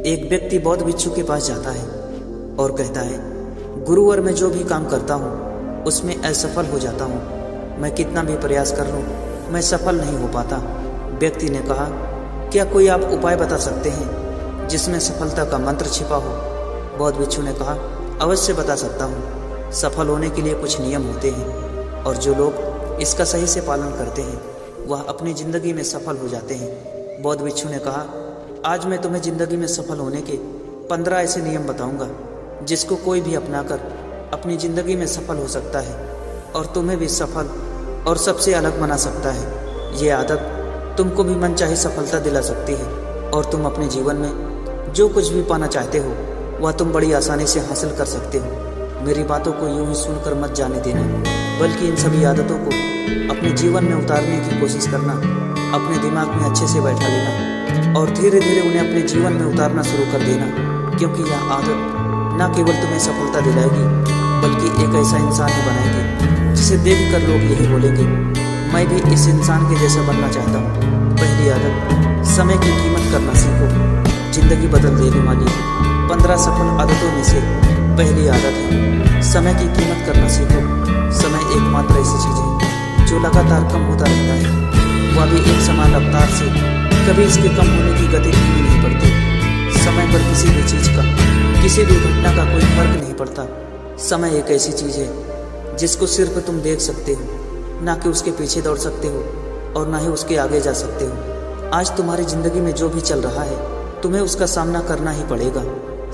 एक व्यक्ति बौद्ध भिक्षु के पास जाता है और कहता है, गुरुवर मैं जो भी काम करता हूँ उसमें असफल हो जाता हूँ। मैं कितना भी प्रयास कर लूँ मैं सफल नहीं हो पाता। व्यक्ति ने कहा, क्या कोई आप उपाय बता सकते हैं जिसमें सफलता का मंत्र छिपा हो? बौद्ध भिक्षु ने कहा, अवश्य बता सकता हूँ। सफल होने के लिए कुछ नियम होते हैं और जो लोग इसका सही से पालन करते हैं वह अपनी ज़िंदगी में सफल हो जाते हैं। बौद्ध भिक्षु ने कहा, आज मैं तुम्हें ज़िंदगी में सफल होने के 15 ऐसे नियम बताऊंगा जिसको कोई भी अपनाकर अपनी ज़िंदगी में सफल हो सकता है और तुम्हें भी सफल और सबसे अलग बना सकता है। ये आदत तुमको भी मनचाही सफलता दिला सकती है और तुम अपने जीवन में जो कुछ भी पाना चाहते हो वह तुम बड़ी आसानी से हासिल कर सकते हो। मेरी बातों को यूं ही सुनकर मत जाने देना, बल्कि इन सभी आदतों को अपने जीवन में उतारने की कोशिश करना। अपने दिमाग में अच्छे से बैठा लेना और धीरे धीरे उन्हें अपने जीवन में उतारना शुरू कर देना, क्योंकि यह आदत न केवल तुम्हें सफलता दिलाएगी बल्कि एक ऐसा इंसान ही बनाएगी जिसे देखकर लोग यही बोलेंगे, मैं भी इस इंसान के जैसा बनना चाहता हूँ। पहली आदत, समय की कीमत करना सीखो। जिंदगी बदल देने वाली 15 सफल आदतों में से पहली आदत है समय की कीमत करना सीखो। समय एकमात्र ऐसी चीज़ है जो लगातार कम होता रहता है, वह भी एक समान रफ्तार से। कभी इसके कम होने की गति भी नहीं पड़ती। समय पर किसी भी चीज़ का, किसी भी घटना का कोई फर्क नहीं पड़ता। समय एक ऐसी चीज़ है जिसको सिर्फ तुम देख सकते हो, ना कि उसके पीछे दौड़ सकते हो और ना ही उसके आगे जा सकते हो। आज तुम्हारी ज़िंदगी में जो भी चल रहा है तुम्हें उसका सामना करना ही पड़ेगा।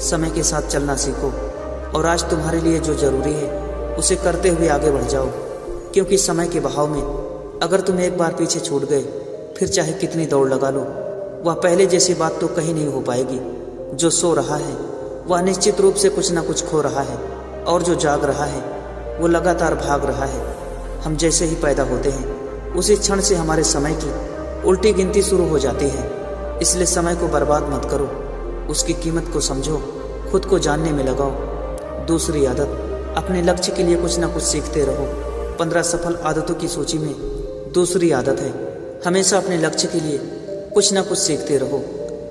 समय के साथ चलना सीखो और आज तुम्हारे लिए जो ज़रूरी है उसे करते हुए आगे बढ़ जाओ, क्योंकि समय के बहाव में अगर तुम एक बार पीछे छूट गए फिर चाहे कितनी दौड़ लगा लो वह पहले जैसी बात तो कहीं नहीं हो पाएगी। जो सो रहा है वह निश्चित रूप से कुछ ना कुछ खो रहा है और जो जाग रहा है वो लगातार भाग रहा है। हम जैसे ही पैदा होते हैं उसी क्षण से हमारे समय की उल्टी गिनती शुरू हो जाती है। इसलिए समय को बर्बाद मत करो, उसकी कीमत को समझो, खुद को जानने में लगाओ। दूसरी आदत, अपने लक्ष्य के लिए कुछ ना कुछ सीखते रहो। 15 सफल आदतों की सूची में दूसरी आदत है हमेशा अपने लक्ष्य के लिए कुछ ना कुछ सीखते रहो।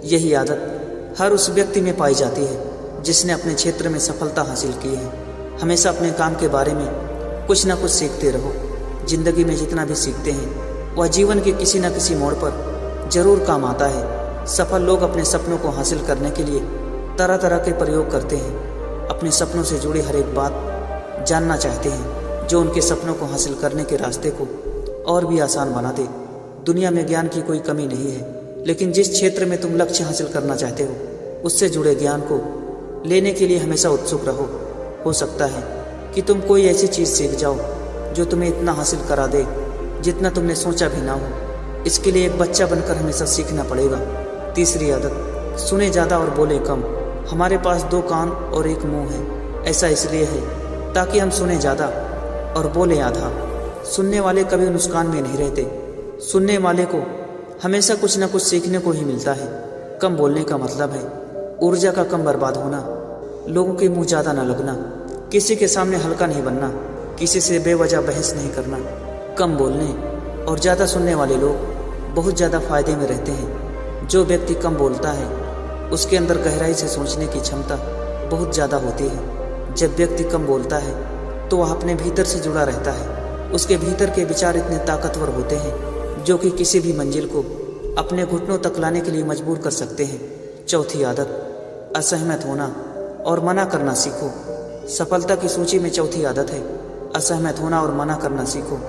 यही आदत हर उस व्यक्ति में पाई जाती है जिसने अपने क्षेत्र में सफलता हासिल की है। हमेशा अपने काम के बारे में कुछ ना कुछ सीखते रहो। जिंदगी में जितना भी सीखते हैं वह जीवन के किसी न किसी मोड़ पर जरूर काम आता है। सफल लोग अपने सपनों को हासिल करने के लिए तरह तरह के प्रयोग करते हैं। अपने सपनों से जुड़ी हर एक बात जानना चाहते हैं जो उनके सपनों को हासिल करने के रास्ते को और भी आसान बना दे। दुनिया में ज्ञान की कोई कमी नहीं है, लेकिन जिस क्षेत्र में तुम लक्ष्य हासिल करना चाहते हो उससे जुड़े ज्ञान को लेने के लिए हमेशा उत्सुक रहो। हो सकता है कि तुम कोई ऐसी चीज़ सीख जाओ जो तुम्हें इतना हासिल करा दे जितना तुमने सोचा भी ना हो। इसके लिए एक बच्चा बनकर हमेशा सीखना पड़ेगा। तीसरी आदत, सुने ज़्यादा और बोले कम। हमारे पास 2 कान और 1 मुंह है। ऐसा इसलिए है ताकि हम सुने ज़्यादा और बोले आधा। सुनने वाले कभी नुकसान में नहीं रहते। सुनने वाले को हमेशा कुछ न कुछ सीखने को ही मिलता है। कम बोलने का मतलब है ऊर्जा का कम बर्बाद होना, लोगों के मुंह ज़्यादा न लगना, किसी के सामने हल्का नहीं बनना, किसी से बेवजह बहस नहीं करना। कम बोलने और ज़्यादा सुनने वाले लोग बहुत ज़्यादा फायदे में रहते हैं। जो व्यक्ति कम बोलता है उसके अंदर गहराई से सोचने की क्षमता बहुत ज़्यादा होती है। जब व्यक्ति कम बोलता है तो वह अपने भीतर से जुड़ा रहता है। उसके भीतर के विचार इतने ताकतवर होते हैं जो कि किसी भी मंजिल को अपने घुटनों तक लाने के लिए मजबूर कर सकते हैं। चौथी आदत, असहमत होना और मना करना सीखो। सफलता की सूची में चौथी आदत है असहमत होना और मना करना सीखो।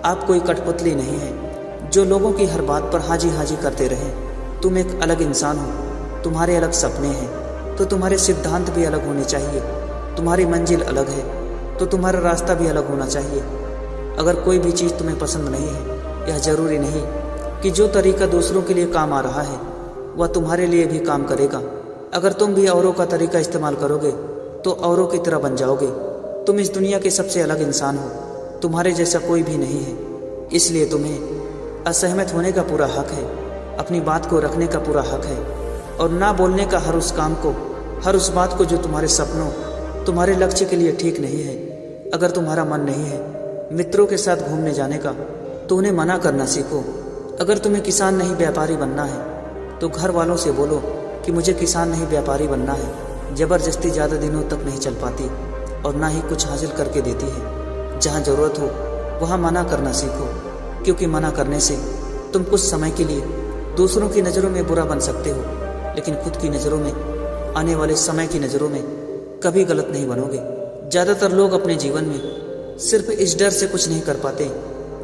आप कोई कठपुतली नहीं है जो लोगों की हर बात पर हाजी हाजी करते रहे। तुम एक अलग इंसान हो, तुम्हारे अलग सपने हैं तो तुम्हारे सिद्धांत भी अलग होने चाहिए। तुम्हारी मंजिल अलग है तो तुम्हारा रास्ता भी अलग होना चाहिए। अगर कोई भी चीज़ तुम्हें पसंद नहीं है, यह जरूरी नहीं कि जो तरीका दूसरों के लिए काम आ रहा है वह तुम्हारे लिए भी काम करेगा। अगर तुम भी औरों का तरीका इस्तेमाल करोगे तो औरों की तरह बन जाओगे। तुम इस दुनिया के सबसे अलग इंसान हो, तुम्हारे जैसा कोई भी नहीं है। इसलिए तुम्हें असहमत होने का पूरा हक है, अपनी बात को रखने का पूरा हक है और ना बोलने का हर उस काम को, हर उस बात को जो तुम्हारे सपनों, तुम्हारे लक्ष्य के लिए ठीक नहीं है। अगर तुम्हारा मन नहीं है मित्रों के साथ घूमने जाने का तो उन्हें मना करना सीखो। अगर तुम्हें किसान नहीं व्यापारी बनना है तो घर वालों से बोलो कि मुझे किसान नहीं व्यापारी बनना है। जबरदस्ती ज़्यादा दिनों तक नहीं चल पाती और ना ही कुछ हासिल करके देती है। जहाँ ज़रूरत हो वहाँ मना करना सीखो, क्योंकि मना करने से तुम कुछ समय के लिए दूसरों की नज़रों में बुरा बन सकते हो, लेकिन खुद की नज़रों में, आने वाले समय की नज़रों में कभी गलत नहीं बनोगे। ज़्यादातर लोग अपने जीवन में सिर्फ इस डर से कुछ नहीं कर पाते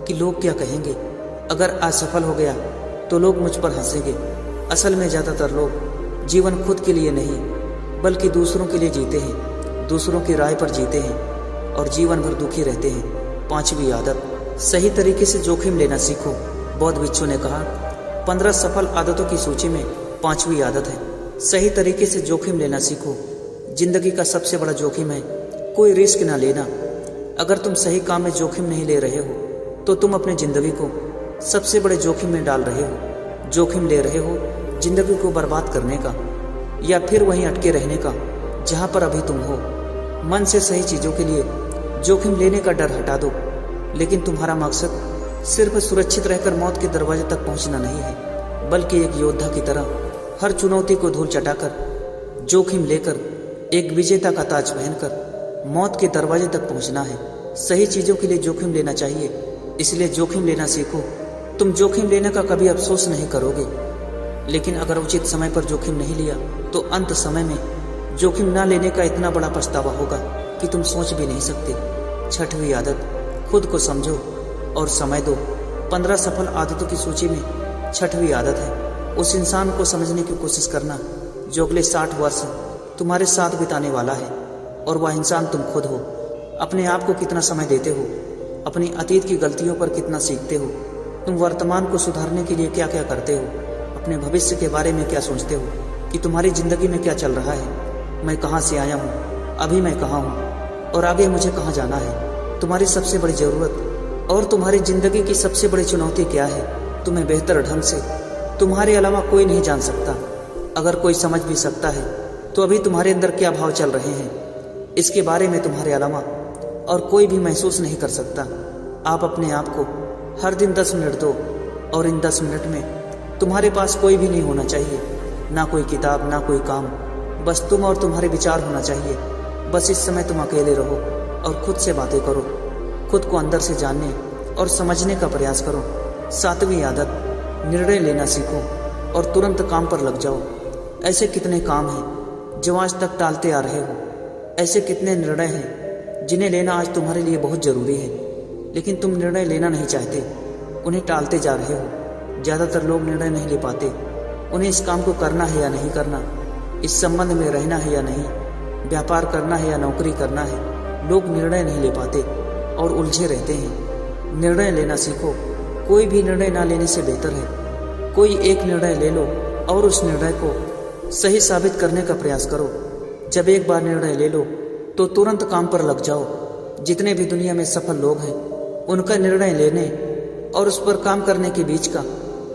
कि लोग क्या कहेंगे। अगर असफल हो गया तो लोग मुझ पर हंसेंगे। असल में ज़्यादातर लोग जीवन खुद के लिए नहीं बल्कि दूसरों के लिए जीते हैं, दूसरों की राय पर जीते हैं और जीवन भर दुखी रहते हैं। 5वीं आदत, सही तरीके से जोखिम लेना सीखो। बौद्ध भिक्षु ने कहा, 15 सफल आदतों की सूची में 5वीं आदत है, सही तरीके से जोखिम लेना सीखो। जिंदगी का सबसे बड़ा जोखिम है कोई रिस्क ना लेना। अगर तुम सही काम में जोखिम नहीं ले रहे हो तो तुम अपनी जिंदगी को सबसे बड़े जोखिम में डाल रहे हो। जोखिम ले रहे हो जिंदगी को बर्बाद करने का या फिर वहीं अटके रहने का जहां पर अभी तुम हो। मन से सही चीजों के लिए जोखिम लेने का डर हटा दो, लेकिन तुम्हारा मकसद सिर्फ सुरक्षित रहकर मौत के दरवाजे तक पहुंचना नहीं है, बल्कि एक योद्धा की तरह हर चुनौती को धूल चटाकर जोखिम लेकर एक विजेता का ताज पहनकर मौत के दरवाजे तक पहुंचना है। सही चीजों के लिए जोखिम लेना चाहिए, इसलिए जोखिम लेना सीखो। तुम जोखिम लेने का कभी अफसोस नहीं करोगे, लेकिन अगर उचित समय पर जोखिम नहीं लिया तो अंत समय में जोखिम ना लेने का इतना बड़ा पछतावा होगा कि तुम सोच भी नहीं सकते। 6वीं आदत, खुद को समझो और समय दो। 15 सफल आदतों की सूची में 6वीं आदत है उस इंसान को समझने की कोशिश करना जो अगले 60 वर्ष तुम्हारे साथ बिताने वाला है, और वह इंसान तुम खुद हो। अपने आप को कितना समय देते हो, अपनी अतीत की गलतियों पर कितना सीखते हो, तुम वर्तमान को सुधारने के लिए क्या क्या करते हो, अपने भविष्य के बारे में क्या सोचते हो कि तुम्हारी जिंदगी में क्या चल रहा है। मैं कहाँ से आया हूँ, अभी मैं कहाँ हूँ और आगे मुझे कहाँ जाना है। तुम्हारी सबसे बड़ी जरूरत और तुम्हारी जिंदगी की सबसे बड़ी चुनौती क्या है, तुम्हें बेहतर ढंग से तुम्हारे अलावा कोई नहीं जान सकता। अगर कोई समझ भी सकता है तो अभी तुम्हारे अंदर क्या भाव चल रहे हैं इसके बारे में तुम्हारे अलावा और कोई भी महसूस नहीं कर सकता। आप अपने आप को हर दिन 10 मिनट दो, और इन 10 मिनट में तुम्हारे पास कोई भी नहीं होना चाहिए, ना कोई किताब, ना कोई काम, बस तुम और तुम्हारे विचार होना चाहिए। बस इस समय तुम अकेले रहो और खुद से बातें करो, खुद को अंदर से जानने और समझने का प्रयास करो। 7वीं आदत, निर्णय लेना सीखो और तुरंत काम पर लग जाओ। ऐसे कितने काम हैं जो आज तक टालते आ रहे हो, ऐसे कितने निर्णय हैं जिन्हें लेना आज तुम्हारे लिए बहुत ज़रूरी है, लेकिन तुम निर्णय लेना नहीं चाहते, उन्हें टालते जा रहे हो। ज़्यादातर लोग निर्णय नहीं ले पाते, उन्हें इस काम को करना है या नहीं करना, इस संबंध में रहना है या नहीं, व्यापार करना है या नौकरी करना है। लोग निर्णय नहीं ले पाते और उलझे रहते हैं। निर्णय लेना सीखो। कोई भी निर्णय ना लेने से बेहतर है कोई एक निर्णय ले लो और उस निर्णय को सही साबित करने का प्रयास करो। जब एक बार निर्णय ले लो तो तुरंत काम पर लग जाओ। जितने भी दुनिया में सफल लोग हैं उनका निर्णय लेने और उस पर काम करने के बीच का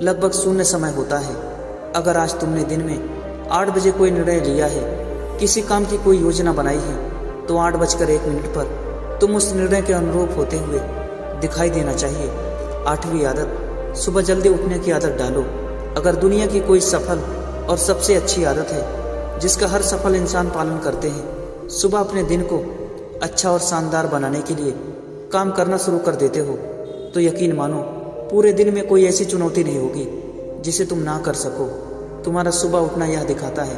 लगभग 0 समय होता है। अगर आज तुमने दिन में 8 बजे कोई निर्णय लिया है, किसी काम की कोई योजना बनाई है, तो 8:01 पर तुम उस निर्णय के अनुरूप होते हुए दिखाई देना चाहिए। 8वीं आदत, सुबह जल्दी उठने की आदत डालो। अगर दुनिया की कोई सफल और सबसे अच्छी आदत है जिसका हर सफल इंसान पालन करते हैं, सुबह अपने दिन को अच्छा और शानदार बनाने के लिए काम करना शुरू कर देते हो, तो यकीन मानो पूरे दिन में कोई ऐसी चुनौती नहीं होगी जिसे तुम ना कर सको। तुम्हारा सुबह उठना यह दिखाता है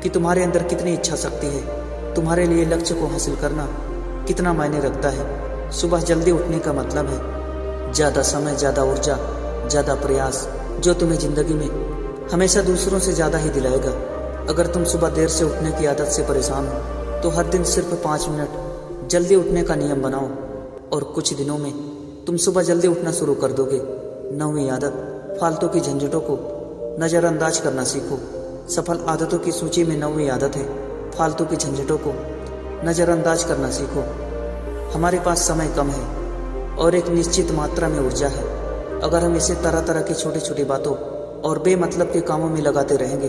कि तुम्हारे अंदर कितनी इच्छा शक्ति है, तुम्हारे लिए लक्ष्य को हासिल करना कितना मायने रखता है। सुबह जल्दी उठने का मतलब है ज़्यादा समय, ज़्यादा ऊर्जा, ज़्यादा प्रयास, जो तुम्हें ज़िंदगी में हमेशा दूसरों से ज़्यादा ही दिलाएगा। अगर तुम सुबह देर से उठने की आदत से परेशान हो तो हर दिन सिर्फ 5 मिनट जल्दी उठने का नियम बनाओ और कुछ दिनों में तुम सुबह जल्दी उठना शुरू कर दोगे। 9वीं आदत, फालतू की झंझटों को नज़रअंदाज करना सीखो। सफल आदतों की सूची में 9वीं आदत है फालतू की झंझटों को नज़रअंदाज करना सीखो। हमारे पास समय कम है और एक निश्चित मात्रा में ऊर्जा है। अगर हम इसे तरह तरह की छोटी छोटी बातों और बेमतलब के कामों में लगाते रहेंगे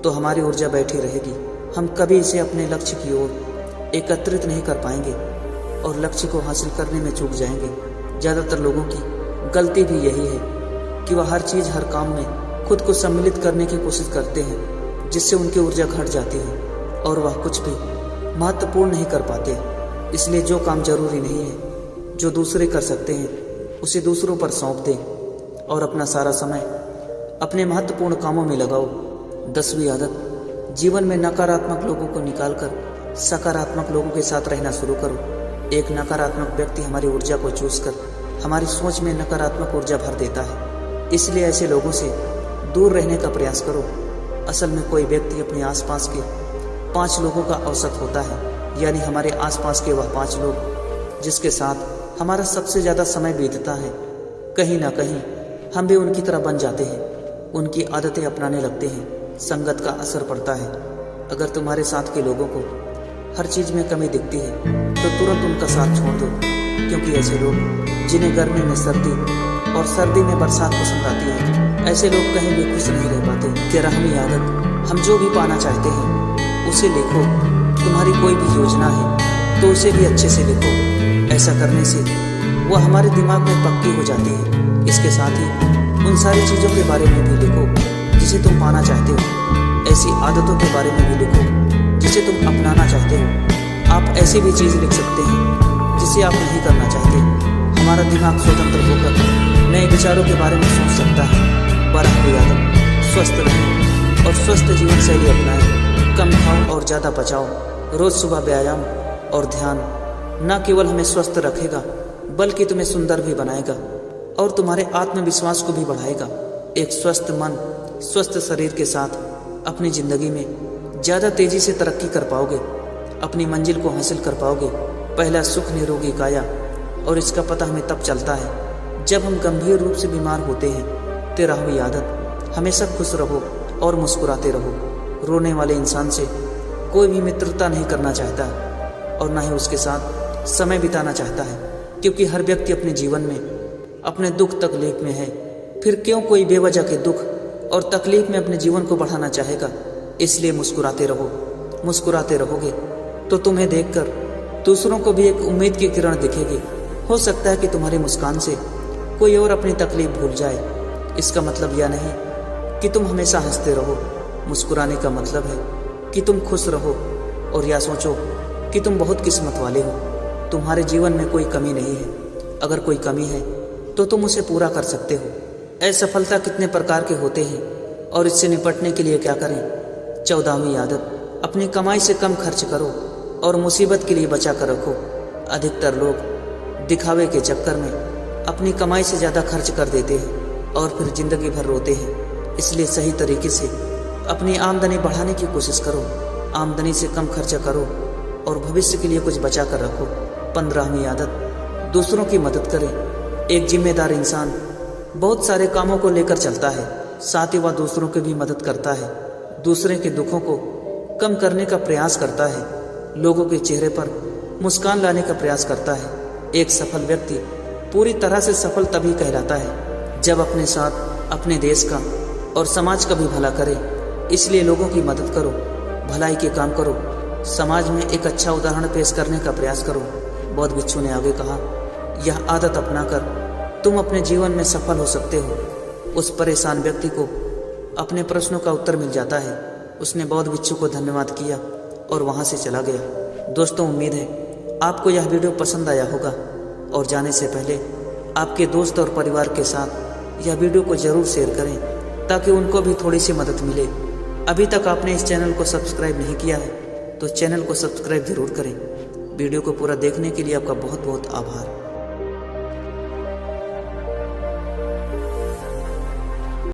तो हमारी ऊर्जा बैठी रहेगी। हम कभी इसे अपने लक्ष्य की ओर एकत्रित नहीं कर पाएंगे और लक्ष्य को हासिल करने में चूक जाएंगे। ज़्यादातर लोगों की गलती भी यही है कि वह हर चीज़, हर काम में खुद को सम्मिलित करने की कोशिश करते हैं। जिससे उनकी ऊर्जा घट जाती है और वह कुछ भी महत्वपूर्ण नहीं कर पाते। इसलिए जो काम जरूरी नहीं है, जो दूसरे कर सकते हैं, उसे दूसरों पर सौंप दें और अपना सारा समय अपने महत्वपूर्ण कामों में लगाओ। 10वीं आदत, जीवन में नकारात्मक लोगों को निकालकर सकारात्मक लोगों के साथ रहना शुरू करो। एक नकारात्मक व्यक्ति हमारी ऊर्जा को चूस कर हमारी सोच में नकारात्मक ऊर्जा भर देता है। इसलिए ऐसे लोगों से दूर रहने का प्रयास करो। असल में कोई व्यक्ति अपने आसपास के 5 लोगों का औसत होता है, यानी हमारे आसपास के वह 5 लोग जिसके साथ हमारा सबसे ज़्यादा समय बीतता है। कहीं ना कहीं हम भी उनकी तरह बन जाते हैं, उनकी आदतें अपनाने लगते हैं। संगत का असर पड़ता है। अगर तुम्हारे साथ के लोगों को हर चीज़ में कमी दिखती है तो तुरंत उनका साथ छोड़ दो, क्योंकि ऐसे लोग जिन्हें गर्मी में सर्दी और सर्दी में बरसात पसंद आती है, ऐसे लोग कहीं भी खुश नहीं रह पाते। 13वीं आदत, हम जो भी पाना चाहते हैं उसे लिखो। तुम्हारी कोई भी योजना है तो उसे भी अच्छे से लिखो। ऐसा करने से वह हमारे दिमाग में पक्की हो जाती है। इसके साथ ही उन सारी चीज़ों के बारे में भी लिखो जिसे तुम पाना चाहते हो। ऐसी आदतों के बारे में भी लिखो जिसे तुम अपनाना चाहते हो। आप ऐसी भी चीज़ लिख सकते हैं जिसे आप नहीं करना चाहते। हमारा दिमाग स्वतंत्र होकर नए विचारों के बारे में सोच सकता है। 12वीं आदत, स्वस्थ रहें और स्वस्थ जीवन शैली अपनाएं। कम खाओ और ज़्यादा बचाओ। रोज़ सुबह व्यायाम और ध्यान न केवल हमें स्वस्थ रखेगा बल्कि तुम्हें सुंदर भी बनाएगा और तुम्हारे आत्मविश्वास को भी बढ़ाएगा। एक स्वस्थ मन, स्वस्थ शरीर के साथ अपनी ज़िंदगी में ज़्यादा तेज़ी से तरक्की कर पाओगे, अपनी मंजिल को हासिल कर पाओगे। पहला सुख निरोगी काया, और इसका पता हमें तब चलता है जब हम गंभीर रूप से बीमार होते हैं। 13वीं आदत, हमेशा खुश रहो और मुस्कुराते रहो। रोने वाले इंसान से कोई भी मित्रता नहीं करना चाहता और ना ही उसके साथ समय बिताना चाहता है, क्योंकि हर व्यक्ति अपने जीवन में अपने दुख तकलीफ में है। फिर क्यों कोई बेवजह के दुख और तकलीफ में अपने जीवन को बढ़ाना चाहेगा। इसलिए मुस्कुराते रहो। मुस्कुराते रहोगे तो तुम्हें देखकर दूसरों को भी एक उम्मीद की किरण दिखेगी। हो सकता है कि तुम्हारी मुस्कान से कोई और अपनी तकलीफ भूल जाए। इसका मतलब यह नहीं कि तुम हमेशा हंसते रहो। मुस्कुराने का मतलब है कि तुम खुश रहो और यह सोचो कि तुम बहुत किस्मत वाले हो। तुम्हारे जीवन में कोई कमी नहीं है। अगर कोई कमी है तो तुम उसे पूरा कर सकते हो। असफलता कितने प्रकार के होते हैं और इससे निपटने के लिए क्या करें। 14वीं आदत, अपनी कमाई से कम खर्च करो और मुसीबत के लिए बचा कर रखो। अधिकतर लोग दिखावे के चक्कर में अपनी कमाई से ज़्यादा खर्च कर देते हैं और फिर जिंदगी भर रोते हैं। इसलिए सही तरीके से अपनी आमदनी बढ़ाने की कोशिश करो। आमदनी से कम खर्चा करो और भविष्य के लिए कुछ बचा कर रखो। 15वीं आदत, दूसरों की मदद करें। एक जिम्मेदार इंसान बहुत सारे कामों को लेकर चलता है, साथ ही वह दूसरों की भी मदद करता है। दूसरे के दुखों को कम करने का प्रयास करता है। लोगों के चेहरे पर मुस्कान लाने का प्रयास करता है। एक सफल व्यक्ति पूरी तरह से सफल तभी कहलाता है जब अपने साथ अपने देश का और समाज का भी भला करे। इसलिए लोगों की मदद करो, भलाई के काम करो, समाज में एक अच्छा उदाहरण पेश करने का प्रयास करो। बौद्ध भिक्षु ने आगे कहा, यह आदत अपनाकर तुम अपने जीवन में सफल हो सकते हो। उस परेशान व्यक्ति को अपने प्रश्नों का उत्तर मिल जाता है। उसने बौद्ध भिक्षु को धन्यवाद किया और वहां से चला गया। दोस्तों, उम्मीद है आपको यह वीडियो पसंद आया होगा और जाने से पहले आपके दोस्त और परिवार के साथ यह वीडियो को जरूर शेयर करें ताकि उनको भी थोड़ी सी मदद मिले। अभी तक आपने इस चैनल को सब्सक्राइब नहीं किया है तो चैनल को सब्सक्राइब जरूर करें। वीडियो को पूरा देखने के लिए आपका बहुत बहुत आभार।